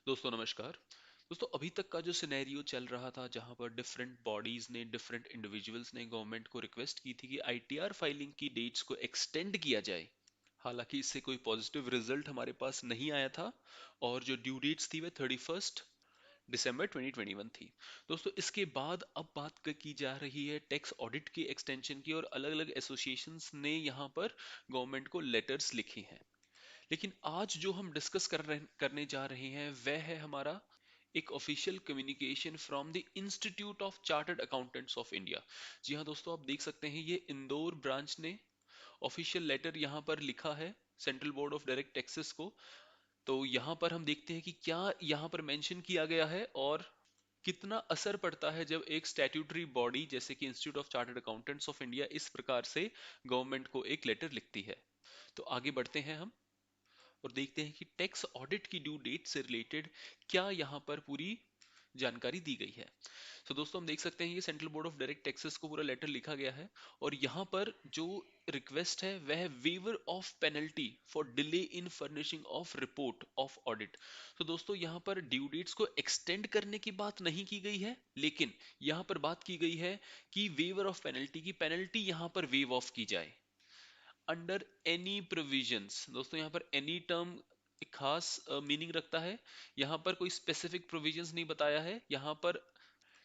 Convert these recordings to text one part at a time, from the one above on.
दोस्तों नमस्कार। दोस्तों अभी तक का जो सिनेरियो चल रहा था जहां पर डिफरेंट बॉडीज ने डिफरेंट इंडिविजुअल्स ने गवर्नमेंट को रिक्वेस्ट की थी कि आईटीआर फाइलिंग की डेट्स को एक्सटेंड किया जाए। हालांकि इससे कोई पॉजिटिव रिजल्ट हमारे पास नहीं आया था और जो ड्यू डेट्स थी वह 31 दिसंबर 2021 थी। दोस्तों इसके बाद अब बात की जा रही है टैक्स ऑडिट की एक्सटेंशन की और अलग अलग एसोसिएशंस ने यहां पर गवर्नमेंट को लेटर्स लिखी हैं। लेकिन आज जो हम डिस्कस करने जा रहे हैं वह है हमारा एक official communication from the Institute of Chartered Accountants of India. जी हाँ दोस्तों, आप देख सकते हैं ये इंदौर ब्रांच ने ऑफिशियल लेटर यहाँ पर लिखा है central board of direct taxes को। तो यहाँ पर हम देखते हैं कि क्या यहाँ पर मेंशन किया गया है और कितना असर पड़ता है जब एक स्टैट्यूटरी बॉडी जैसे कि institute of Chartered Accountants of India इस प्रकार से गवर्नमेंट को एक लेटर लिखती है। तो आगे बढ़ते हैं हम और देखते हैं कि टैक्स ऑडिट की ड्यू डेट से रिलेटेड क्या यहाँ पर पूरी जानकारी दी गई है। तो दोस्तों हम देख सकते हैं ये central board of direct taxes को पूरा लेटर लिखा गया है और यहाँ पर जो रिक्वेस्ट है वह है waiver of penalty for delay in furnishing of report of audit. तो दोस्तों यहाँ पर ड्यू डेट्स को एक्सटेंड करने की बात नहीं की गई है, लेकिन यहाँ पर बात की गई है कि वेवर ऑफ पेनल्टी की पेनल्टी यहाँ पर वेव ऑफ की जाए अंडर एनी प्रोविजंस। दोस्तों यहाँ पर एनी टर्म एक खास मीनिंग रखता है। यहाँ पर कोई स्पेसिफिक प्रोविजंस नहीं बताया है, यहाँ पर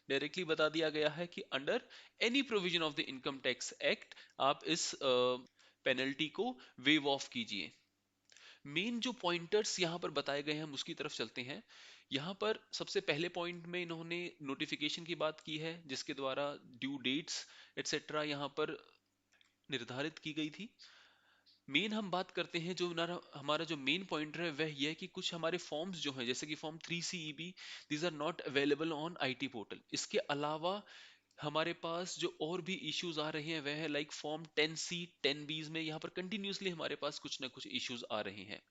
डायरेक्टली बता दिया गया है कि under any provision of the income tax act आप इस पेनल्टी को वेव ऑफ कीजिए। मेन जो पॉइंटर्स यहाँ पर बताए गए हैं हम उसकी तरफ चलते हैं। यहाँ पर सबसे पहले पॉइंट में इन्होंने नोटिफिकेशन की बात की है जिसके द्वारा ड्यू डेट्स एटसेट्रा यहाँ पर निर्धारित की गई थी। मेन हम बात करते हैं जो हमारा जो मेन पॉइंटर है वह यह है कि कुछ हमारे फॉर्म्स जो हैं जैसे कि form 3CEB these are not available on IT portal. इसके अलावा हमारे पास जो और भी इश्यूज आ रहे हैं वह है लाइक फॉर्म 10C 10Bs में यहाँ पर कंटिन्यूसली हमारे पास कुछ ना कुछ इश्यूज आ रहे हैं।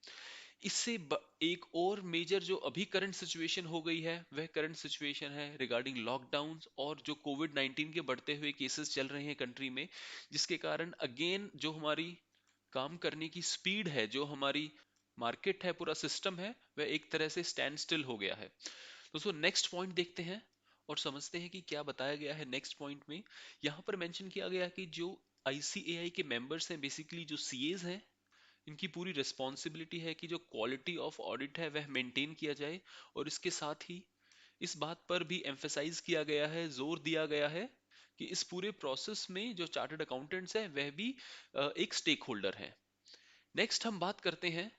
इससे एक और मेजर जो अभी करंट सिचुएशन हो गई है वह करंट सिचुएशन है रिगार्डिंग लॉकडाउन और जो कोविड 19 के बढ़ते हुए केसेस चल रहे हैं कंट्री में, जिसके कारण अगेन जो हमारी काम करने की स्पीड है, जो हमारी मार्केट है, पूरा सिस्टम है, वह एक तरह से स्टैंड स्टिल हो गया है। दोस्तों नेक्स्ट पॉइंट देखते हैं और समझते हैं कि क्या बताया गया है नेक्स्ट पॉइंट में। यहां पर मेंशन किया गया है कि जो आईसीएआई के मेंबर्स हैं, बेसिकली जो सीएज हैं, इनकी पूरी रिस्पॉन्सिबिलिटी है कि जो क्वालिटी ऑफ ऑडिट है वह मेंटेन किया जाए। और इसके साथ ही इस बात पर भी एम्फेसाइज किया गया है, जोर दिया गया है कि इस पूरे प्रोसेस में जो चार्टर्ड अकाउंटेंट्स हैं वह भी एक स्टेक होल्डर हैं। नेक्स्ट हम बात करते हैं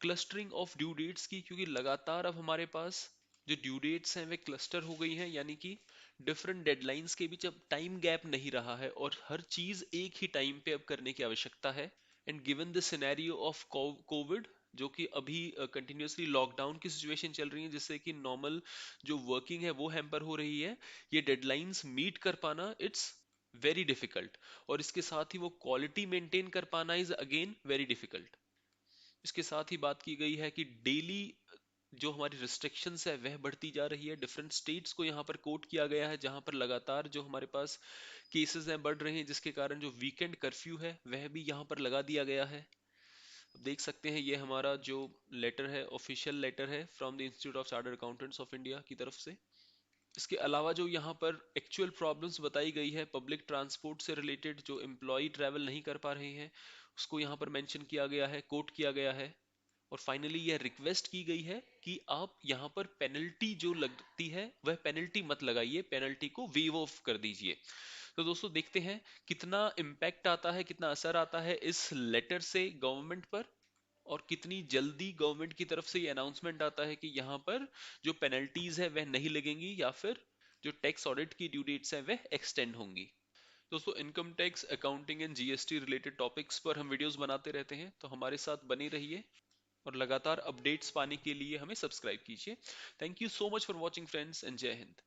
क्लस्टरिंग ऑफ ड्यू डेट्स की, क्योंकि लगातार अब हमारे पास जो ड्यू डेट्स हैं वे क्लस्टर हो गई हैं, यानी कि डिफरेंट डेडलाइंस के बीच अब टाइम गैप नहीं रहा है और हर चीज एक ही टाइम पे अब करने की आवश्यकता है। And given the scenario of Covid जो कि अभी कंटिन्यूसली लॉकडाउन की सिचुएशन चल रही है जिससे कि नॉर्मल जो वर्किंग है वो हैम्पर हो रही है, ये डेडलाइंस मीट कर पाना इट्स वेरी डिफिकल्ट। और इसके साथ ही वो क्वालिटी मेंटेन कर पाना इज अगेन वेरी डिफिकल्ट। इसके साथ ही बात की गई है कि डेली जो हमारी रिस्ट्रिक्शंस है वह बढ़ती जा रही है। डिफरेंट स्टेट्स को यहाँ पर कोट किया गया है जहाँ पर लगातार जो हमारे पास केसेस हैं बढ़ रहे हैं, जिसके कारण जो वीकेंड कर्फ्यू है वह भी यहाँ पर लगा दिया गया है। अब देख सकते हैं ये हमारा जो लेटर है ऑफिशियल लेटर है from the Institute of Chartered Accountants of India की तरफ से। इसके अलावा जो यहाँ पर एक्चुअल प्रॉब्लम्स बताई गई है पब्लिक ट्रांसपोर्ट से रिलेटेड, जो एम्प्लॉय ट्रैवल नहीं कर पा रहे हैं उसको यहाँ पर मेंशन किया गया है, कोट किया गया है। और फाइनली यह रिक्वेस्ट की गई है कि आप यहाँ पर पेनल्टी जो लगती है वह पेनल्टी मत लगाइए, पेनल्टी को वेव ऑफ कर दीजिए। तो दोस्तों देखते हैं कितना इम्पैक्ट आता है, कितना असर आता है इस लेटर से गवर्नमेंट पर और कितनी जल्दी गवर्नमेंट की तरफ से ये अनाउंसमेंट आता है कि यहाँ पर जो पेनल्टीज है वह नहीं लगेंगी या फिर जो टैक्स ऑडिट की ड्यू डेट्स है वह एक्सटेंड होंगी। दोस्तों income tax accounting and GST related topics पर हम वीडियोस बनाते रहते हैं, तो हमारे साथ बने रहिए और लगातार अपडेट्स पाने के लिए हमें सब्सक्राइब कीजिए। Thank you so much for watching friends and जय हिंद।